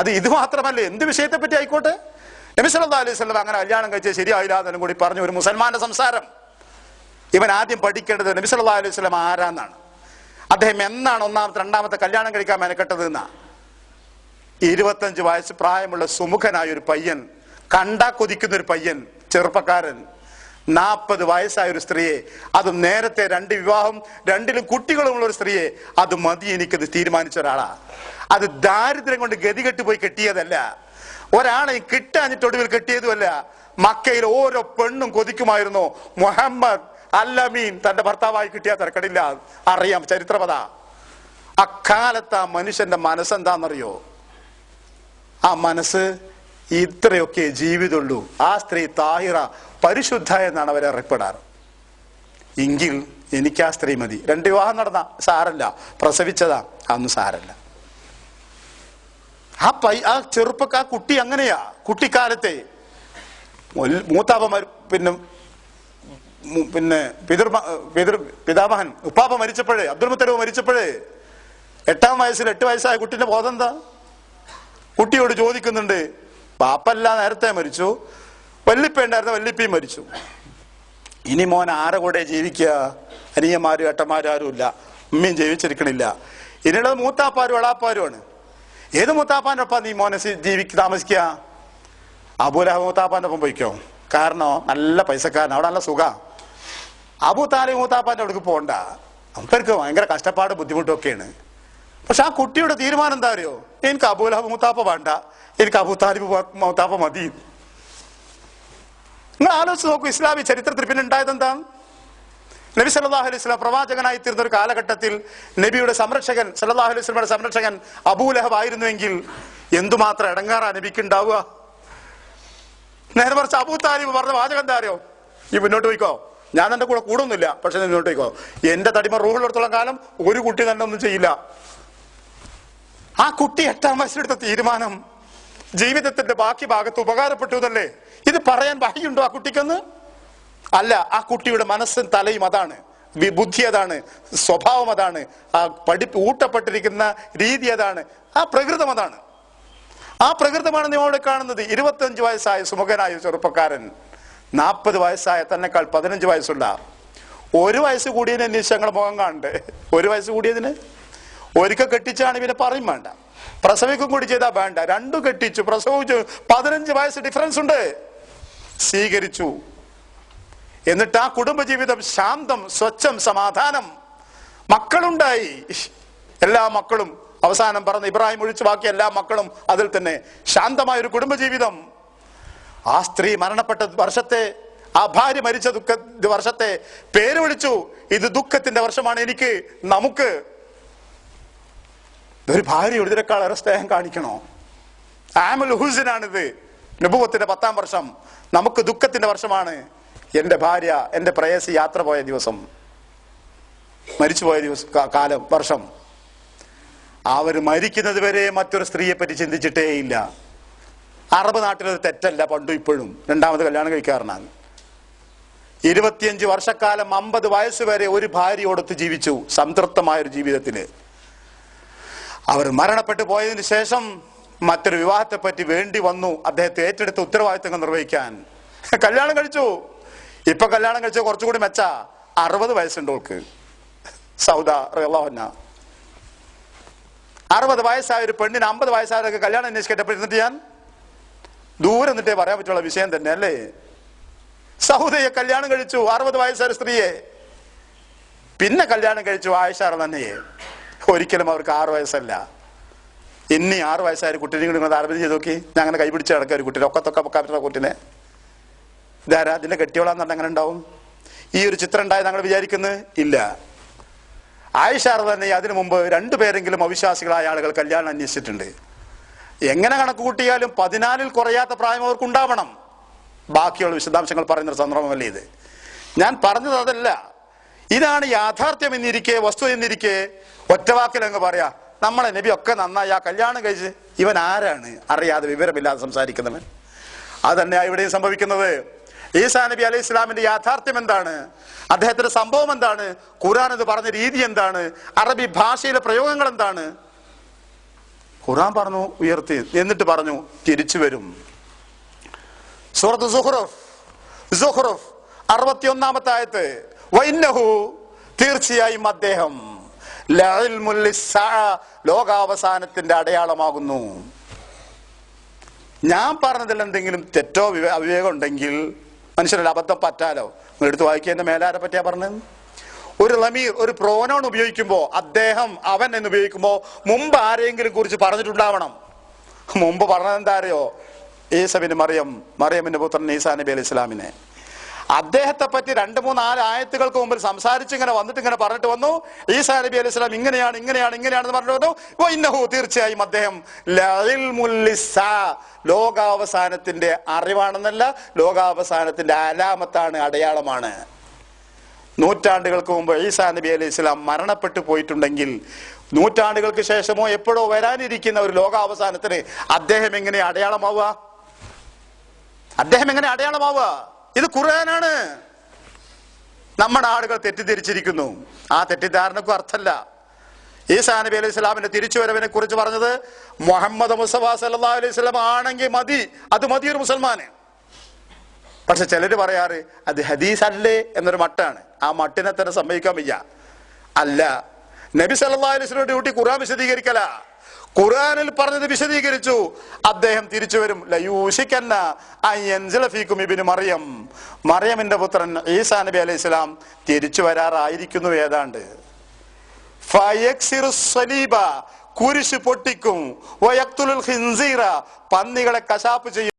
അത് ഇത് മാത്രമല്ല, എന്ത് വിഷയത്തെ പറ്റി ആയിക്കോട്ടെ. നബി സല്ലല്ലാഹു അലൈഹി വസല്ലം അങ്ങനെ കല്യാണം കഴിച്ച് ശരിയായില്ല എന്നും കൂടി പറഞ്ഞു ഒരു മുസൽമാന്റെ സംസാരം. ഇവൻ ആദ്യം പഠിക്കേണ്ടത് നബി സല്ലല്ലാഹു അലൈഹി വസല്ലം ആരാന്നാണ്, അദ്ദേഹം എന്നാണ് ഒന്നാമത്തെ രണ്ടാമത്തെ കല്യാണം കഴിക്കാൻ മെനക്കെട്ടത് എന്നാ. 25 വയസ്സ് പ്രായമുള്ള സുമുഖനായ ഒരു പയ്യൻ, കണ്ടാ കൊതിക്കുന്ന ഒരു പയ്യൻ, ചെറുപ്പക്കാരൻ, 40 വയസ്സായ ഒരു സ്ത്രീയെ, അതും നേരത്തെ 2 വിവാഹം 2ലും കുട്ടികളുമുള്ള ഒരു സ്ത്രീയെ, അത് മതി എനിക്കത് തീരുമാനിച്ച ഒരാളാ. അത് ദാരിദ്ര്യം കൊണ്ട് ഗതികെട്ട് പോയി കെട്ടിയതല്ല, ഒരാളെ കിട്ടാഞ്ഞിട്ട് ഒടുവിൽ കെട്ടിയതുമല്ല. മക്കയിൽ ഓരോ പെണ്ണും കൊതിക്കുമായിരുന്നു മുഹമ്മദ് അല്ലമീൻ തന്റെ ഭർത്താവായി കിട്ടിയാൽ തിരക്കടില്ല. അറിയാം, ചരിത്രപഥ. അക്കാലത്ത് ആ മനുഷ്യന്റെ മനസ്സെന്താണെന്നറിയോ? ആ മനസ്സ് ഇത്രയൊക്കെ ജീവിതമുള്ളൂ. ആ സ്ത്രീ താഹിറ, പരിശുദ്ധ എന്നാണ് അവരെ അറിയപ്പെടാറ്. എങ്കിൽ എനിക്ക് ആ സ്ത്രീ മതി. 2 വിവാഹം നടന്ന സാരല്ല, പ്രസവിച്ചതാ അതൊന്നും സാരല്ല. ആ ചെറുപ്പക്കാർ കുട്ടി അങ്ങനെയാ. കുട്ടിക്കാലത്തെ മൂത്താപ്പ പിന്നെ പിതാമഹൻ ഉപ്പാപ്പ മരിച്ചപ്പോഴേ, അബ്ദുൽ മുത്തലിബ് മരിച്ചപ്പോഴേ 8ാം വയസ്സിൽ 8 വയസ്സായ കുട്ടിന്റെ ബോധം എന്താ? കുട്ടിയോട് ചോദിക്കുന്നുണ്ട്, പാപ്പല്ല നേരത്തെ മരിച്ചു, വല്ലിപ്പ ഉണ്ടായിരുന്ന വല്ലിപ്പയും മരിച്ചു, ഇനി മോൻ ആരെ കൂടെ ജീവിക്കുക? അനിയന്മാരും ഏട്ടന്മാരും ആരും ഇല്ല, ഉമ്മയും ജീവിച്ചിരിക്കണില്ല, ഇനിയുള്ളത് മൂത്താപ്പാരും എളാപ്പാരുമാണ്. ഏത് മൂത്താപ്പാന്റെ ഒപ്പം നീ മോനെ താമസിക്കുക? അബൂലഹബ് മൂത്താപ്പാന്റെ ഒപ്പം പോയിക്കോ, കാരണം നല്ല പൈസക്കാരൻ, അവിടെ നല്ല സുഖ. അബൂ താലിബ് മൂത്താപ്പാന്റെ അവിടേക്ക് പോകണ്ട, അവർക്ക് ഭയങ്കര കഷ്ടപ്പാട് ബുദ്ധിമുട്ടൊക്കെയാണ്. പക്ഷെ ആ കുട്ടിയുടെ തീരുമാനം എന്താ അറിയോ? എനിക്ക് അബൂലഹബ് മൂത്താപ്പ വേണ്ട, എനിക്ക് അബൂ താലിബ് മൂത്താപ്പ മതി. നിങ്ങൾ ആലോചിച്ച് നോക്കൂ, ഇസ്ലാമി ചരിത്രത്തിൽ പിന്നെ ഉണ്ടായത് എന്താ? നബി സല്ലല്ലാഹു അലൈഹി വസല്ലം പ്രവാചകനായി തീർന്ന ഒരു കാലഘട്ടത്തിൽ നബിയുടെ സംരക്ഷകൻ, സല്ലല്ലാഹു അലൈഹി വസല്ലമയുടെ സംരക്ഷകൻ അബൂലഹബ് ആയിരുന്നുവെങ്കിൽ എന്തുമാത്രം ഇടങ്ങാറാ നബിക്ക് ഉണ്ടാവുക. നേരെ മറിച്ച് അബൂ താലിബ് പറഞ്ഞ വാചകം എന്താ അറിയോ? ഈ മുന്നോട്ട് പോയിക്കോ, ഞാൻ എന്റെ കൂടെ കൂടുന്നില്ല, പക്ഷെ മുന്നോട്ട് പോയിക്കോ, എന്റെ തടിമ റൂഹിലെടുത്തോളം കാലം ഒരു കുട്ടി തന്നെ ഒന്നും ചെയ്യില്ല. ആ കുട്ടി 8ാം വയസ്സിലെടുത്ത തീരുമാനം ജീവിതത്തിന്റെ ബാക്കി ഭാഗത്ത് ഉപകാരപ്പെട്ടു എന്നല്ലേ? ഇത് പറയാൻ വഴിയുണ്ടോ ആ കുട്ടിക്കെന്ന്? അല്ല, ആ കുട്ടിയുടെ മനസ്സും തലയും അതാണ്, ബുദ്ധി അതാണ്, സ്വഭാവം അതാണ്, ആ ഊട്ടപ്പെട്ടിരിക്കുന്ന രീതി അതാണ്, ആ പ്രകൃതം അതാണ്. ആ പ്രകൃതമാണ് നിങ്ങളോട് കാണുന്നത്. 25 വയസ്സായ സുമുഖനായ ചെറുപ്പക്കാരൻ, 40 വയസ്സായ തന്നെക്കാൾ 15 വയസ്സുള്ള, 1 വയസ്സ് കൂടിയതിന് അന്വേഷിച്ച് ഞങ്ങളുടെ മുഖം കാണണ്ടേ? 1 വയസ്സ് കൂടിയതിന് ഒരിക്കൽ കെട്ടിച്ചാണ് ഇവനെ പറയും വേണ്ട, പ്രസവിക്കും കൂടി ചെയ്താ വേണ്ട, 2 കെട്ടിച്ചു, പ്രസവിച്ചു, 15 വയസ്സ് ഡിഫറൻസ് ഉണ്ട്. സ്വീകരിച്ചു. എന്നിട്ട് ആ കുടുംബജീവിതം ശാന്തം, സ്വച്ഛം, സമാധാനം, മക്കളുണ്ടായി. എല്ലാ മക്കളും, അവസാനം പറഞ്ഞ ഇബ്രാഹിം ഒഴിച്ചു ബാക്കി എല്ലാ മക്കളും അതിൽ തന്നെ ശാന്തമായ ഒരു കുടുംബജീവിതം. ആ സ്ത്രീ മരണപ്പെട്ട വർഷത്തെ, ആ ഭാര്യ മരിച്ച വർഷത്തെ പേര് വിളിച്ചു, ഇത് ദുഃഖത്തിന്റെ വർഷമാണ് എനിക്ക്, നമുക്ക്. ഒരു ഭാര്യയോട് ഇതിനേക്കാൾ സ്നേഹം കാണിക്കണോ? ആമുൽ ഹുസ്നാണിത്. നബുവത്തിന്റെ 10ാം വർഷം, നമുക്ക് ദുഃഖത്തിന്റെ വർഷമാണ്. എന്റെ ഭാര്യ, എന്റെ പ്രേയസി യാത്ര പോയ ദിവസം, മരിച്ചുപോയ കാലം, വർഷം. അവർ മരിക്കുന്നത് വരെ മറ്റൊരു സ്ത്രീയെ പറ്റി ചിന്തിച്ചിട്ടേ ഇല്ല. അറബ് നാട്ടിലൊരു തെറ്റല്ല പണ്ടും ഇപ്പോഴും 2ാമത് കല്യാണം കഴിക്കാറുണ്ടാണ്. 25 വർഷക്കാലം 50 വയസ്സ് വരെ ഒരു ഭാര്യയോടൊത്ത് ജീവിച്ചു, സംതൃപ്തമായൊരു ജീവിതത്തില്. അവർ മരണപ്പെട്ടു പോയതിനു ശേഷം മറ്റൊരു വിവാഹത്തെ പറ്റി വേണ്ടി വന്നു അദ്ദേഹത്തെ ഏറ്റെടുത്ത ഉത്തരവാദിത്തങ്ങൾ നിർവഹിക്കാൻ. കല്യാണം കഴിച്ചു. ഇപ്പൊ കല്യാണം കഴിച്ച കുറച്ചുകൂടി മെച്ച, 60 വയസ്സുണ്ട് ഓൾക്ക്, സൗദ റളിയല്ലാഹു അൻഹ. 60 വയസ്സായ ഒരു പെണ്ണിന് 50 വയസ്സായതൊക്കെ കല്യാണം അന്വേഷിക്കട്ടെ. എന്നിട്ട് ഞാൻ ദൂരെ നിന്നിട്ടേ പറയാൻ പറ്റുള്ള വിഷയം തന്നെ അല്ലേ? സൗദയെ കല്യാണം കഴിച്ചു, 60 വയസ്സായ സ്ത്രീയെ. പിന്നെ കല്യാണം കഴിച്ചു ആയിഷ റളിയല്ലാഹു. ഒരിക്കലും അവർക്ക് 6 വയസ്സല്ല. ഇനി 6 വയസ്സായ കുട്ടീനെ കൂടി നിങ്ങൾ താരതമ്യം ചെയ്ത് നോക്കി. ഞാൻ അങ്ങനെ കൈപിടിച്ച് കിടക്കുക ഒരു കുട്ടീനെ, ഒക്കത്തൊക്കെ കുട്ടീനെ. ഇതാരാ അതിന്റെ കെട്ടിയോളാന്ന് അങ്ങനെ ഉണ്ടാവും? ഈ ഒരു ചിത്രം ഉണ്ടായി ഞങ്ങൾ വിചാരിക്കുന്നത് ഇല്ല. ആയിഷ റളിയല്ലാഹു അതിനു മുമ്പ് 2 പേരെങ്കിലും അവിശ്വാസികളായ ആളുകൾ കല്യാണം അന്വേഷിച്ചിട്ടുണ്ട്. എങ്ങനെ കണക്ക് കൂട്ടിയാലും 14-ൽ കുറയാത്ത പ്രായം അവർക്ക് ഉണ്ടാവണം. ബാക്കിയുള്ള വിശദാംശങ്ങൾ പറയുന്ന സന്ദർഭമല്ലേ ഇത്? ഞാൻ പറഞ്ഞത് അതല്ല, ഇതാണ് യാഥാർത്ഥ്യം എന്നിരിക്കെ, വസ്തു എന്നിരിക്കെ ഒറ്റവാക്കിൽ അങ്ങ് പറയാ നമ്മളെ നബി ഒക്കെ നന്നായി, ആ കല്യാണം കഴിച്ച് ഇവൻ ആരാണ് അറിയാതെ വിവരമില്ലാതെ സംസാരിക്കുന്നവൻ. അതന്നെയാണ് ഇവിടെയും സംഭവിക്കുന്നത്. ഈസാ നബി അലൈഹി ഇസ്ലാമിന്റെ യാഥാർത്ഥ്യം എന്താണ്? അദ്ദേഹത്തിന്റെ സംഭവം എന്താണ്? ഖുർആൻ ഇത് പറഞ്ഞ രീതി എന്താണ്? അറബി ഭാഷയിലെ പ്രയോഗങ്ങൾ എന്താണ്? ഖുർആൻ പറഞ്ഞു ഉയർത്തി, എന്നിട്ട് പറഞ്ഞു തിരിച്ചു വരും. സൂറത്ത് സുഖ്റുഫ് 61-ാമത്തെ ആയത്ത്, വഇന്നഹു തീർച്ചയായും അദ്ദേഹം ലഇൽമുൽ ലിസ്സാഅ ലോകാവസാനത്തിന്റെ അടയാളമാകുന്നു. ഞാൻ പറഞ്ഞതിൽ എന്തെങ്കിലും തെറ്റോ അവിവേകം ഉണ്ടെങ്കിൽ മനുഷ്യരുടെ അബദ്ധം പറ്റാലോ. എടുത്ത് വായിക്കേണ്ട മേലാരെ പറ്റിയാ പറഞ്ഞത്? ഒരു ലമീർ, ഒരു പ്രോനൗൺ ഉപയോഗിക്കുമ്പോ അദ്ദേഹം, അവൻ എന്ന് ഉപയോഗിക്കുമ്പോ മുമ്പ് ആരെങ്കിലും കുറിച്ച് പറഞ്ഞിട്ടുണ്ടാവണം. മുമ്പ് പറഞ്ഞത് എന്താ അറിയോ? ഈസബിന് മറിയമിന്റെ പുത്രൻ ഈസാ നബി അലൈഹി ഇസ്ലാമിനെ. അദ്ദേഹത്തെ പറ്റി 2-3-4 ആയത്തുകൾക്ക് മുമ്പിൽ സംസാരിച്ച് ഇങ്ങനെ വന്നിട്ട് ഇങ്ങനെ പറഞ്ഞിട്ട് വന്നു, ഈസാ നബി അലൈഹി സ്വലാം ഇങ്ങനെയാണെന്ന് പറഞ്ഞിട്ട് വന്നു. ഇന്നഹു തീർച്ചയായും അദ്ദേഹം ലഇൽമുൽ ലിസ്സാഅ ലോകാവസാനത്തിന്റെ അറിവാണെന്നല്ല, ലോകാവസാനത്തിന്റെ അലാമത്താണ്, അടയാളമാണ്. നൂറ്റാണ്ടുകൾക്ക് മുമ്പ് ഈസാ നബി അലൈഹി സ്വലാം മരണപ്പെട്ടു പോയിട്ടുണ്ടെങ്കിൽ നൂറ്റാണ്ടുകൾക്ക് ശേഷമോ എപ്പോഴോ വരാനിരിക്കുന്ന ഒരു ലോകാവസാനത്തിന് അദ്ദേഹം എങ്ങനെ അടയാളമാവുക? ഇത് ഖുർആനാണ്. നമ്മുടെ ആളുകൾ തെറ്റിദ്ധരിച്ചിരിക്കുന്നു. ആ തെറ്റിദ്ധാരണക്കും അർത്ഥമല്ല. ഈസാ നബി അലൈഹി സ്വലാമിന്റെ തിരിച്ചുവരവിനെ കുറിച്ച് പറഞ്ഞത് മുഹമ്മദ് മുസ്തഫ സല്ലല്ലാഹു അലൈഹി വസല്ലം ആണെങ്കിൽ മതി, അത് മതി ഒരു മുസൽമാന്. പക്ഷെ ചിലര് പറയാറ് അത് ഹദീസ് അല്ലേ എന്നൊരു മട്ടാണ്. ആ മട്ടിനെ തന്നെ സമ്മതിക്കാൻ വയ്യ. അല്ല, നബി സല്ലല്ലാഹു അലൈഹി വസല്ലം ഡ്യൂട്ടി ഖുർആൻ വിശദീകരിക്കല. ഖുർആനിൽ പറഞ്ഞത് വിശദീകരിച്ചു. അദ്ദേഹം തിരിച്ചു വരും. ലയൂശിക്കന്ന അയൻസില ഫീകും ഇബ്നു മറിയം, മറിയമിന്റെ പുത്രൻ ഈസാ നബി അലൈഹി സ്വലാം തിരിച്ചു വരാറായിരിക്കുന്നു. ഏതാണ്ട് ഫയക്സിറു സലീബ, കുരിശ് പൊട്ടിക്കും. വയഖ്തുലുൽ ഖിൻസീറ, പന്നികളെ കശാപ്പ് ചെയ്യും.